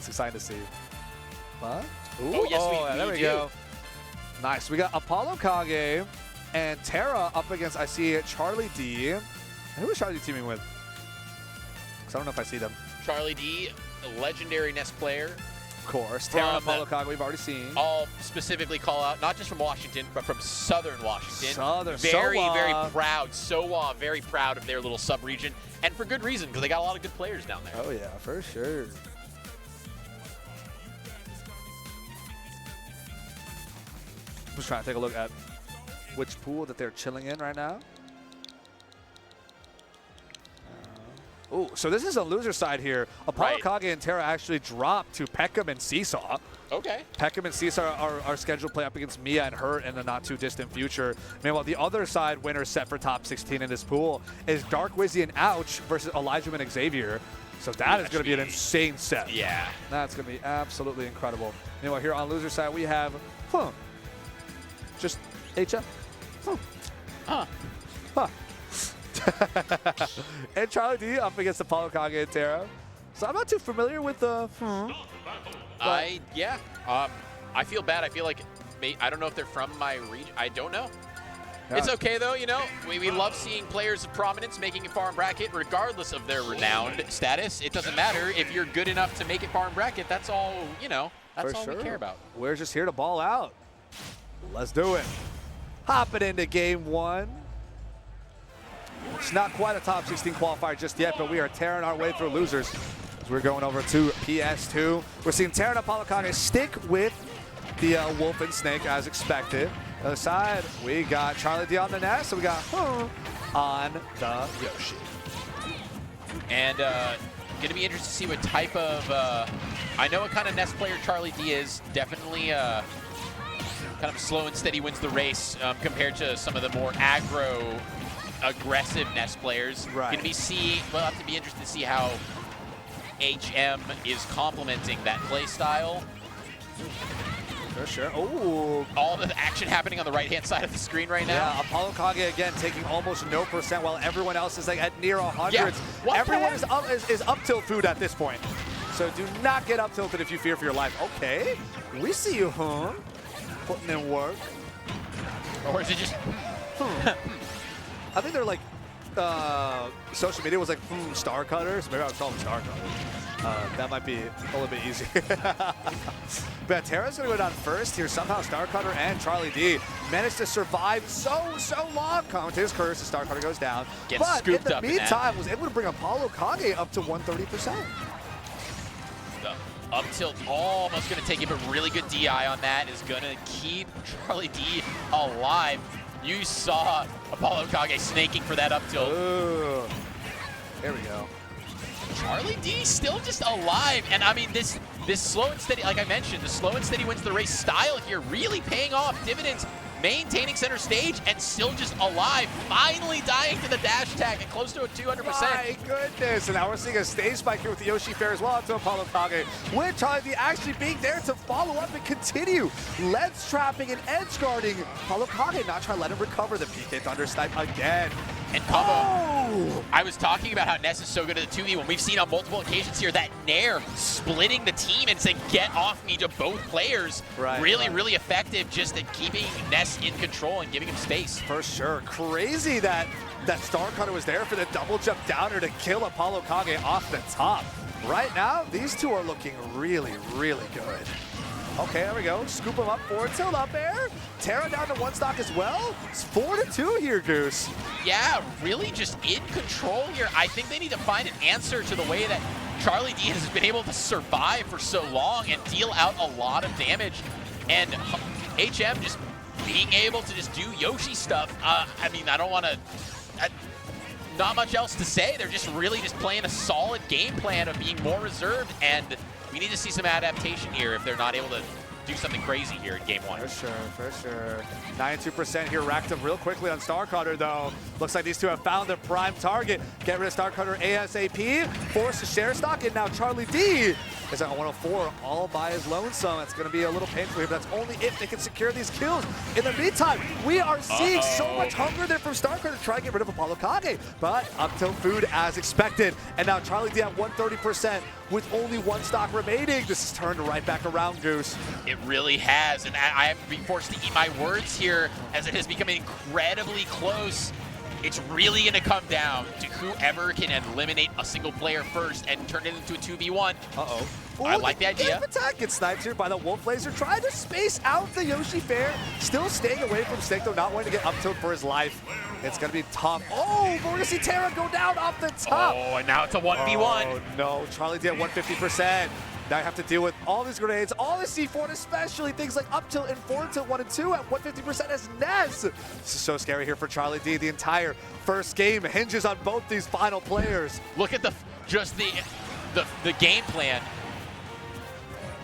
That's exciting to see. But, ooh, oh, yes, we there we do. go. Nice. We got ApolloKage and Terra up against, I see, Charlie D. And who is Charlie D teaming with? Because I don't know if I see them. Charlie D, a legendary Nest player. Of course. Terra and From ApolloKage we've already seen. I'll specifically call out, not just from Washington, but from Southern Washington. Southern. Very, SoWa. very proud. SoWa, very proud of their little sub-region. And for good reason, because they got a lot of good players down there. Oh, yeah, for sure. I'm just trying to take a look at which pool that they're chilling in right now. Oh, so this is a loser side here. ApolloKage and Terra actually dropped to Peckham and Seesaw. Okay. Peckham and Seesaw are scheduled to play up against Mia and Hurt in the not-too-distant future. Meanwhile, the other side winner set for top 16 in this pool is Dark Wizzy and Ouch versus Elijah and Xavier. So that is going to be an insane set. Yeah. That's going to be absolutely incredible. Meanwhile, here on loser side, we have, just HF. And Charlie D up against ApolloKage and Terra. So I'm not too familiar with the. I feel bad. I feel like I don't know if they're from my region. I don't know. Yeah. It's okay though. You know, we love seeing players of prominence making it far in bracket, regardless of their renowned status. It doesn't matter if you're good enough to make it far in bracket. That's all. You know, that's all we care about. We're just here to ball out. Let's do it. Hopping into game one. It's not quite a top 16 qualifier just yet, but we are tearing our way through losers as we're going over to PS2. We're seeing Terra and ApolloKage stick with the Wolf and Snake as expected. The other side, we got Charlie D on the nest, so we got on the Yoshi. And going to be interested to see what type of, I know what kind of Nest player Charlie D is. Definitely kind of slow and steady wins the race compared to some of the more aggro, aggressive Nest players. Right. We'll have to be interested to see how HM is complementing that play style. For sure. Oh, all the action happening on the right-hand side of the screen right now. Yeah, ApolloKage again taking almost no percent while everyone else is like at near 100s. Yeah. Everyone is up tilt food at this point. So do not get up tilted if you fear for your life. Okay, we see you, putting in work. Or is it just? I think they're like, social media was like, star cutters. Maybe I would call them star cutters. That might be a little bit easy. But Terra's going to go down first here. Somehow Star Cutter and Charlie D managed to survive so long. Come to his curse, the Star Cutter goes down. But in the meantime, was able to bring ApolloKage up to 130%. Up tilt almost going to take it, but really good DI on that is going to keep Charlie D alive. You saw ApolloKage snaking for that up tilt. Ooh. There we go. Charlie D still just alive, and I mean this slow and steady, like I mentioned, the slow and steady wins the race style. If you're really paying off dividends, maintaining center stage and still just alive, finally dying to the dash attack at close to a 200%. My goodness, and now we're seeing a stage spike here with the Yoshi Fair as well to ApolloKage, with Charlie D actually being there to follow up and continue ledge trapping and edge guarding. ApolloKage not trying to let him recover the PK Thunder Snipe again. And combo, I was talking about how Ness is so good at the 2v when we've seen on multiple occasions here that Nair splitting the team and saying get off me to both players. Really effective just at keeping Ness in control and giving him space. For sure. Crazy that Star Cutter was there for the double jump downer to kill ApolloKage off the top. Right now, these two are looking really good. Okay, there we go. Scoop him up, forward tilt up air. Terra down to one stock as well. It's 4-2 here, Goose. Yeah, really just in control here. I think they need to find an answer to the way that Charlie D has been able to survive for so long and deal out a lot of damage. And HM just being able to just do Yoshi stuff. I mean, I don't want to... not much else to say. They're just really just playing a solid game plan of being more reserved, and we need to see some adaptation here if they're not able to do something crazy here in game 1. For sure. 92% here racked up real quickly on StarCutter, though. Looks like these two have found their prime target. Get rid of StarCutter ASAP, force to share stock, and now Charlie D is at 104 all by his lonesome. It's going to be a little painful here, but that's only if they can secure these kills. In the meantime, we are seeing so much hunger there from StarCutter to try and get rid of ApolloKage, but up tilt food as expected. And now Charlie D at 130% with only one stock remaining. This is turned right back around, Goose. It really has, and I am being forced to eat my words here as it has become incredibly close. It's really going to come down to whoever can eliminate a single player first and turn it into a 2v1. I like the idea. Attack gets sniped here by the Wolf Laser, trying to space out the Yoshi Fair. Still staying away from Snake, though, not wanting to get up tilt for his life. It's going to be tough. Oh, but we're going to see Terra go down off the top. Oh, and now it's a 1v1. Oh, no. Charlie D at 150%. Now you have to deal with all these grenades, all the C4, and especially things like up tilt and forward tilt 1 and 2 at 150% as Ness. This is so scary here for Charlie D. The entire first game hinges on both these final players. Look at the game plan.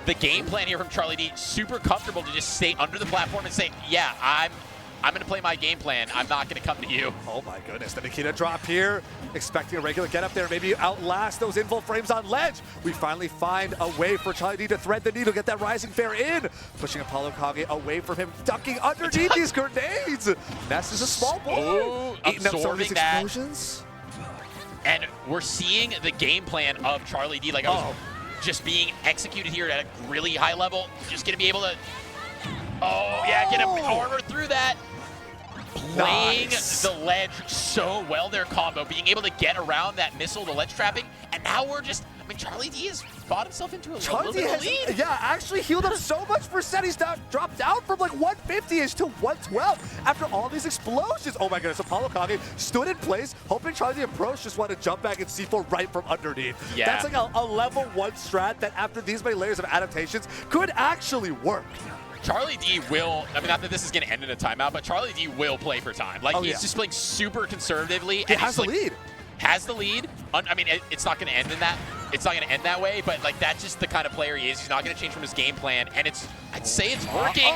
The game plan here from Charlie D, super comfortable to just stay under the platform and say, yeah, I'm going to play my game plan. I'm not going to come to you. Oh my goodness, the Nikita drop here. Expecting a regular get up there, maybe outlast those infill frames on ledge. We finally find a way for Charlie D to thread the needle, get that rising fair in. Pushing ApolloKage away from him, ducking underneath these grenades. Ness is a small boy. Eating up some of these explosions. And we're seeing the game plan of Charlie D, like I was just being executed here at a really high level. Just going to be able to, get him armor through that. Playing the ledge so well, their combo, being able to get around that missile, the ledge trapping, and now we're just, I mean, Charlie D has fought himself into a little bit of a lead. Yeah, actually healed up so much percent. He's now dropped down from like 150-ish to 112 after all these explosions. Oh my goodness, ApolloKage stood in place, hoping Charlie D approach, just wanted to jump back and C4 right from underneath. Yeah. That's like a level 1 strat that after these many layers of adaptations could actually work. Charlie D will, I mean, not that this is going to end in a timeout, but Charlie D will play for time. Like, he's just playing super conservatively. He has the lead. Has the lead. I mean, it's not going to end in that. It's not going to end that way, but like that's just the kind of player he is. He's not going to change from his game plan, and I'd say it's working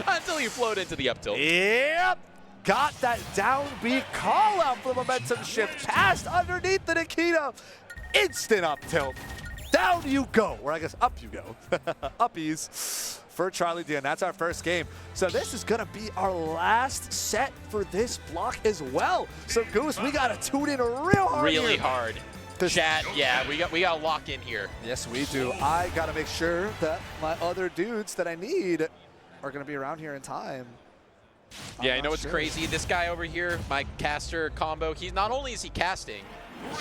until he float into the up tilt. Yep. Got that down B call out for the momentum shift. Passed underneath the Nikita. Instant up tilt. Down you go, or I guess up you go. Uppies for Charlie D, and that's our first game. So this is gonna be our last set for this block as well. So Goose, we gotta tune in real hard. Really hard. Chat, yeah, we gotta lock in here. Yes, we do. I gotta make sure that my other dudes that I need are gonna be around here in time. Yeah, you know what's crazy? This guy over here, my caster combo, he's not only is he casting,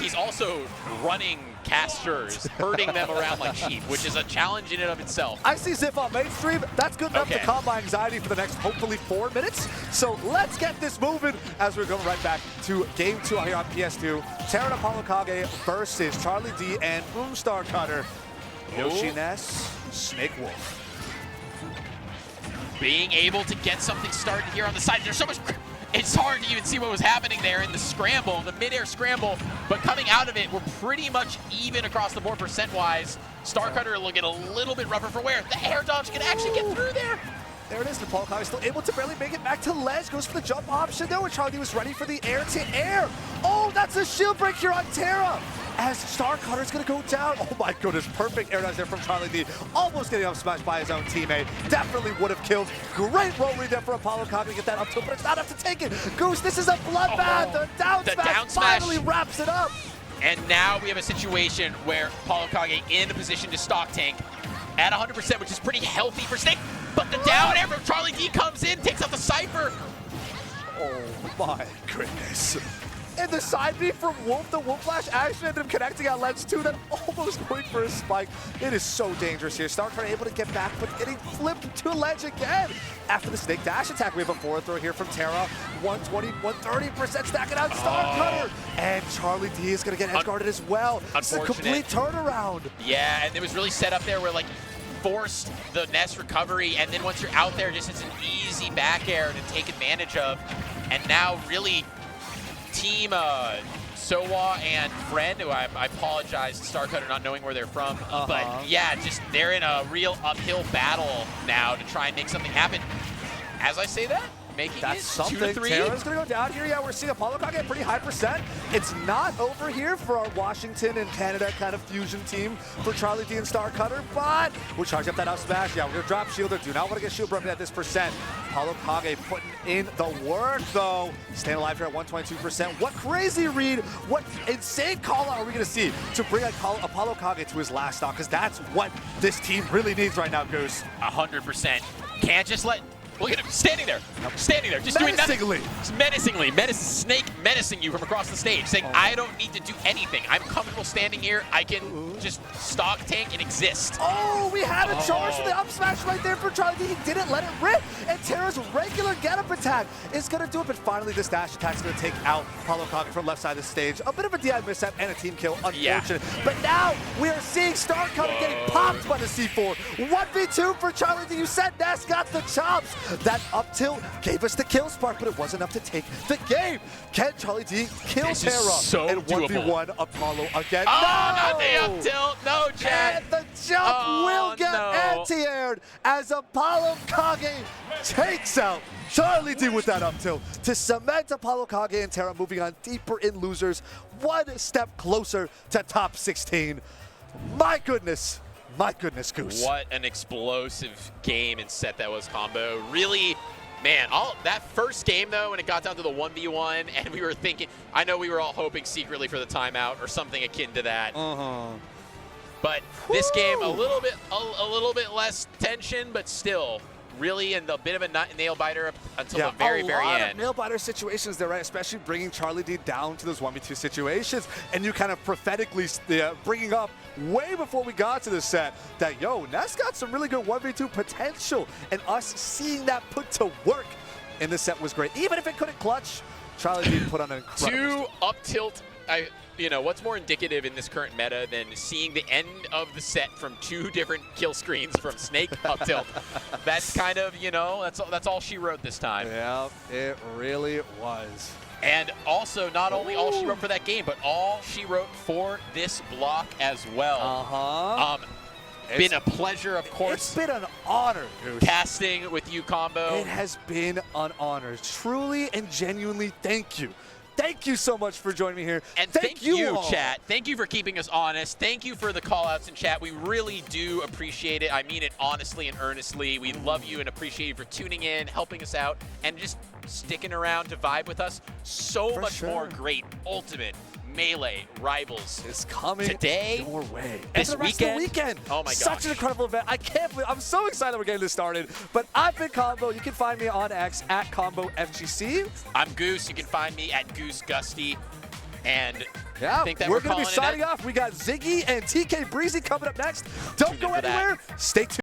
he's also running casters, herding them around like sheep, which is a challenge in and of itself. I see Ziff on mainstream. That's good enough to calm my anxiety for the next, hopefully, 4 minutes. So let's get this moving as we're going right back to game 2 out here on PS2. Terra and ApolloKage versus Charlie D and StarCutter. Yoshi Ness, Snake Wolf. Being able to get something started here on the side. There's so much... It's hard to even see what was happening there in the scramble, the mid-air scramble, but coming out of it, we're pretty much even across the board percent-wise. StarCutter looking a little bit rougher for wear. The air dodge can actually get through there. There it is. ApolloKage still able to barely make it back to ledge. Goes for the jump option though, and Charlie was ready for the air-to-air. Oh, that's a shield break here on Terra. As StarCutter's gonna go down. Oh my goodness, perfect air dodge there from Charlie D. Almost getting up smashed by his own teammate. Definitely would have killed. Great roll read there for ApolloKage to get that up tilt, but it's not enough to take it. Goose, this is a bloodbath. The down smash finally wraps it up. And now we have a situation where ApolloKage in a position to stock tank at 100%, which is pretty healthy for Snake. But the down air from Charlie D comes in, takes out the Cypher. Oh my goodness. And the side B from Wolf, the Wolf Flash actually ended up connecting on ledge 2, then almost going for a spike. It is so dangerous here. StarCutter able to get back, but getting flipped to ledge again. After the Snake Dash attack, we have a forward throw here from Terra. 120, 130% stacking out StarCutter. And Charlie D is going to get edge guarded as well. It's a complete turnaround. Yeah, and it was really set up there where like forced the Ness recovery, and then once you're out there, just it's an easy back air to take advantage of. And now really Team Sowa and Friend, who I apologize to Starcutter not knowing where they're from. But yeah, just they're in a real uphill battle now to try and make something happen. As I say that, making That's it something. 2-3. Terra's going to go down here. Yeah, we're seeing ApolloKage at pretty high percent. It's not over here for our Washington and Canada kind of fusion team for Charlie D and Starcutter, but we'll charge up that up smash. Yeah, we're going to drop Shielder. Do not want to get shield broken at this percent. ApolloKage putting in the work, though. Staying alive here at 122%. What crazy read, what insane call-out are we going to see to bring ApolloKage to his last stock? Because that's what this team really needs right now, Goose. 100%. Can't just let... Look at him, standing there, just doing nothing. Just menacingly, Snake menacing you from across the stage, saying, I don't need to do anything. I'm comfortable standing here. I can just stock tank and exist. Oh, we had a charge for the up smash right there for Charlie D. He didn't let it rip, and Terra's regular get-up attack is going to do it, but finally this dash attack is going to take out ApolloKage from left side of the stage. A bit of a DI mishap and a team kill, unfortunate. But now we are seeing Starcutter getting popped by the C4. 1v2 for Charlie D. You said Ness got the chops. That up tilt gave us the kill spark, but it wasn't enough to take the game. Can Charlie D kill Terra? So and 1v1 Apollo again? Oh, no! not the up tilt. No, Chad. And the jump will get anti-aired as ApolloKage takes out Charlie D with that up tilt to cement ApolloKage and Terra moving on deeper in losers, one step closer to top 16. My goodness, Goose. What an explosive game and set that was, Combo. Really, man, that first game, though, when it got down to the 1v1, and we were thinking, I know we were all hoping secretly for the timeout or something akin to that. But this game, a little bit less tension, but still, really a bit of a nail biter up until the very end. A lot of nail biter situations there, right? Especially bringing Charlie D down to those 1v2 situations, and you kind of prophetically bringing up way before we got to this set that, yo, Ness got some really good 1v2 potential, and us seeing that put to work in this set was great. Even if it couldn't clutch, Charlie D put on an incredible up tilt. You know, what's more indicative in this current meta than seeing the end of the set from two different kill screens from Snake up tilt? That's kind of, you know, that's all she wrote this time. Yeah, it really was. And also, not only all she wrote for that game, but all she wrote for this block as well. Been a pleasure, of course. It's been an honor, Goose. Casting with you, Combo. It has been an honor. Truly and genuinely, thank you. Thank you so much for joining me here. And thank you, chat. Thank you for keeping us honest. Thank you for the call-outs in chat. We really do appreciate it. I mean it honestly and earnestly. We love you and appreciate you for tuning in, helping us out, and just sticking around to vibe with us. So much more great Ultimate Melee Rivals is coming today, your way. This weekend. Oh my gosh. Such an incredible event. I can't believe, I'm so excited we're getting this started. But I've been Combo. You can find me on X at ComboFGC. I'm Goose. You can find me at GooseGusty. And yeah, I think that we're going to be signing off. We got Ziggy and TK Breezy coming up next. Don't go anywhere. Stay tuned.